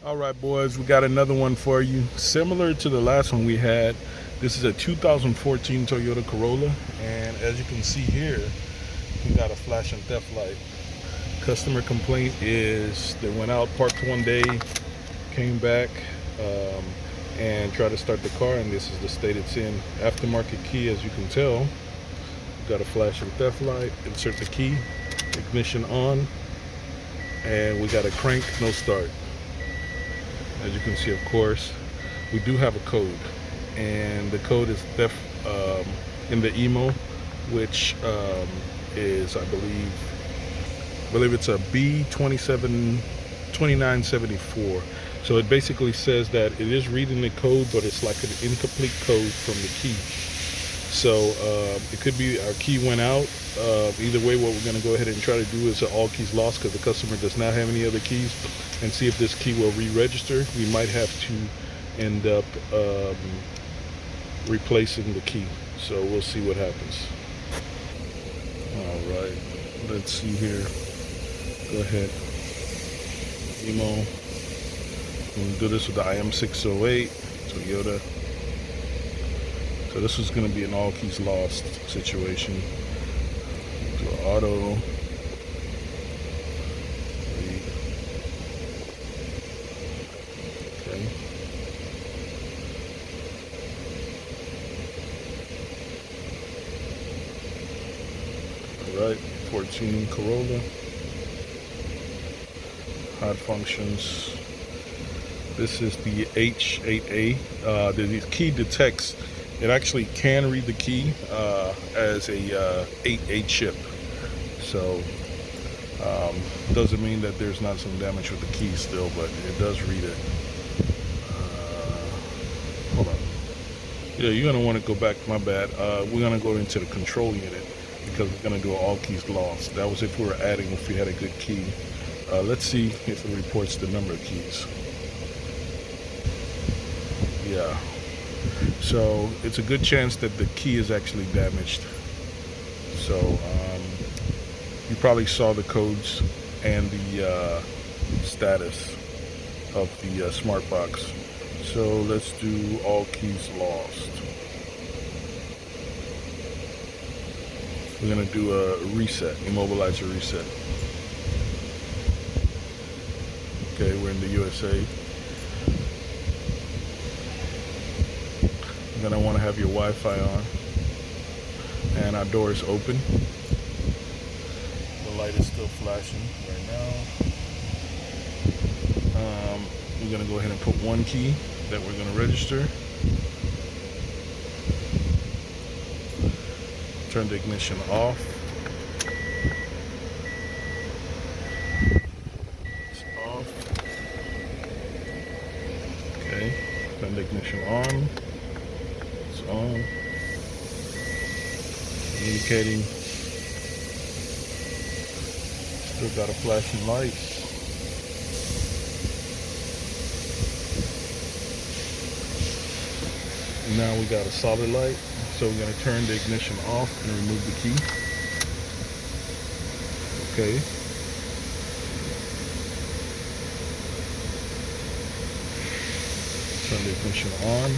All right, boys, we got another one for you. Similar to the last one we had, this is a 2014 Toyota Corolla, and as you can see here, we got a flashing theft light. Customer complaint is they went out, parked one day, came back, and tried to start the car, and this is the state it's in. Aftermarket key, as you can tell. We got a flashing theft light. Insert the key, ignition on, and we got a crank, no start. As you can see, of course, we do have a code, and the code is theft in the emo, which is, I believe it's a B2794. So it basically says that it is reading the code, but it's like an incomplete code from the key. So it could be our key went out. Either way, what we're going to go ahead and try to do is all keys lost because the customer does not have any other keys, and see if this key will re-register. We might have to end up replacing the key. So we'll see what happens. All right, let's see here. Go ahead. Emo. We'll do this with the IM608 Toyota. So this is going to be an all keys lost situation. Do auto. Okay. All right, 14 Corolla. Hot functions. This is the H8A. The key detects. It actually can read the key as a 8A chip. So doesn't mean that there's not some damage with the key still, but it does read it. Hold on. Yeah, you're gonna want to go back. My bad. We're gonna go into the control unit because we're gonna do all keys lost. That was if we were adding, if we had a good key. Let's see if it reports the number of keys. Yeah. So it's a good chance that the key is actually damaged. So you probably saw the codes and the status of the smart box. So let's do all keys lost. We're gonna do a reset, immobilize a reset. Okay, we're in the USA. Then I want to have your Wi-Fi on, and our door is open. The light is still flashing right now. We're going to go ahead and put one key that we're going to register. Turn the ignition off. It's off. Okay, turn the ignition on. On, indicating, still got a flashing light. Now we got a solid light, so we're going to turn the ignition off and remove the key. Okay. Turn the ignition on.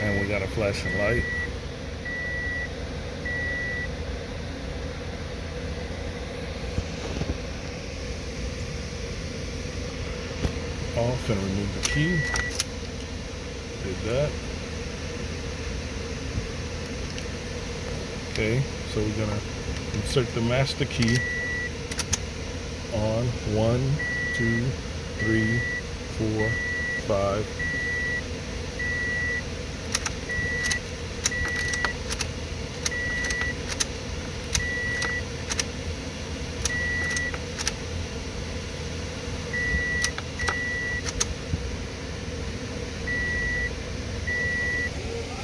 And we got a flashing light. Off and remove the key. Did that. Okay, so we're gonna insert the master key on 1, 2, 3, 4, 5.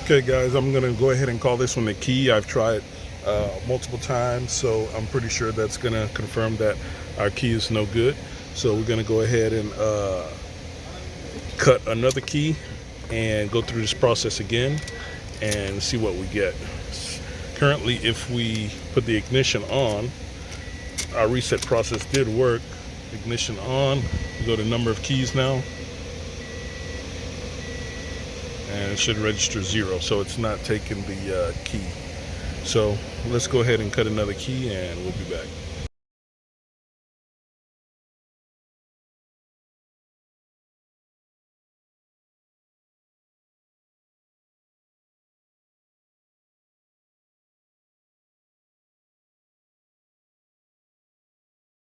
Okay guys, I'm gonna go ahead and call this one the key. I've tried multiple times, so I'm pretty sure that's gonna confirm that our key is no good. So we're gonna go ahead and cut another key and go through this process again and see what we get. Currently, if we put the ignition on, our reset process did work. Ignition on. We go to number of keys now. And it should register 0, so it's not taking the key. So let's go ahead and cut another key and we'll be back.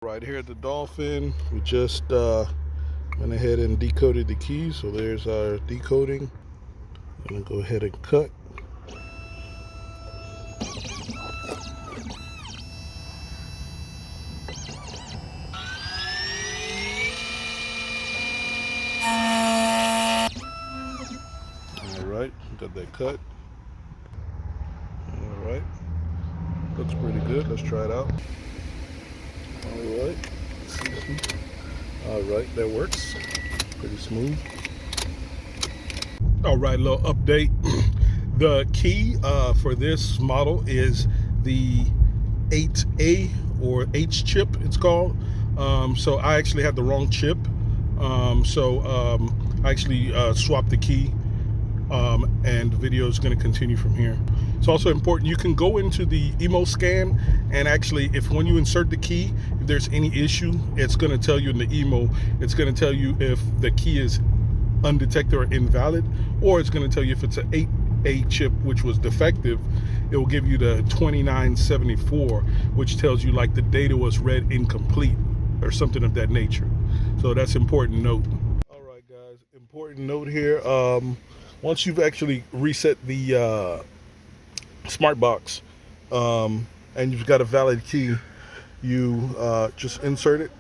Right here at the Dolphin, we just went ahead and decoded the keys. So there's our decoding. I'm gonna go ahead and cut. Alright, got that cut. Alright, looks pretty good. Let's try it out. Alright, that works. Pretty smooth. Alright, little update. The key for this model is the 8A or H chip, it's called. So I actually had the wrong chip. I actually swapped the key, and the video is going to continue from here. It's also important, you can go into the emo scan, and actually if when you insert the key, if there's any issue, it's going to tell you in the emo, it's going to tell you if the key is undetected or invalid, or it's going to tell you if it's an 8A chip which was defective. It will give you the 2974, which tells you like the data was read incomplete or something of that nature. So that's important note. All right guys, important note here. Once you've actually reset the smart box, and you've got a valid key, you just insert it,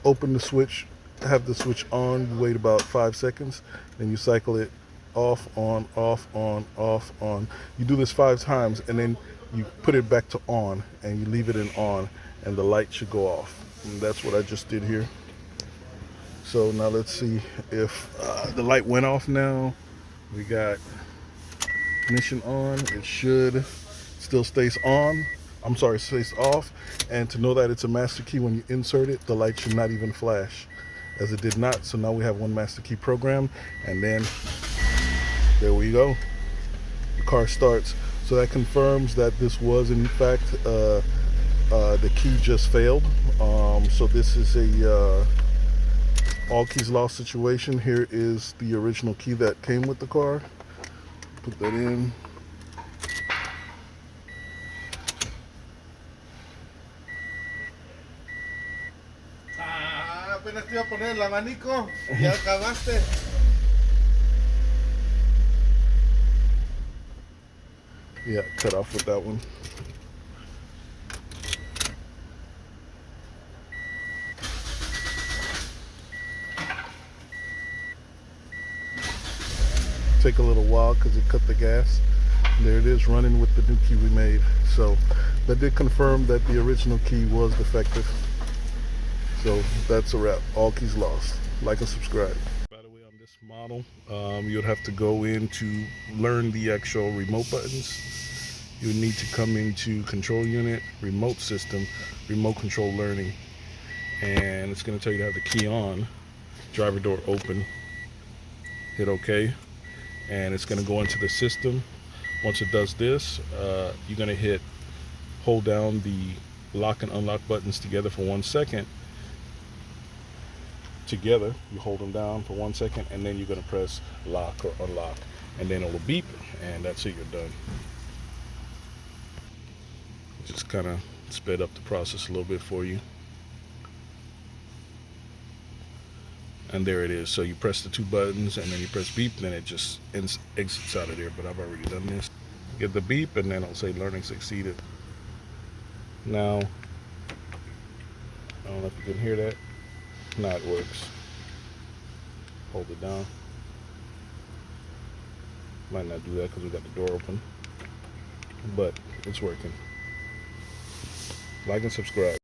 open the switch, have the switch on, you wait about 5 seconds, then you cycle it off, on, off, on, off, on. You do this 5 times, and then you put it back to on, and you leave it in on, and the light should go off. And that's what I just did here. So now let's see if the light went off now. We got ignition on. It should still stays on. I'm sorry, stays off. And to know that it's a master key, when you insert it, the light should not even flash, as it did not. So now we have one master key program, and then there we go. The car starts. So that confirms that this was in fact the key just failed. So this is a all keys lost situation. Here is the original key that came with the car. Put that in. Apenas te iba a poner el abanico, ya acabaste. Yeah, cut off with that one. Take a little while because it cut the gas. There it is, running with the new key we made. So that did confirm that the original key was defective. So that's a wrap. All keys lost. Like and subscribe. By the way, on this model, you'll have to go in to learn the actual remote buttons. You need to come into control unit, remote system, remote control learning, and it's going to tell you to have the key on, driver door open, hit OK, and it's going to go into the system. Once it does this, you're going to hold down the lock and unlock buttons together for 1 second. Together, you hold them down for 1 second, and then you're going to press lock or unlock, and then it will beep, and that's it, you're done. Just kind of sped up the process a little bit for you. And there it is. So you press the 2 buttons, and then you press beep, then it just exits out of there. But I've already done this. Get the beep, and then it'll say learning succeeded. Now, I don't know if you can hear that. Now it works. Hold it down. Might not do that because we got the door open, but it's working. Like and subscribe.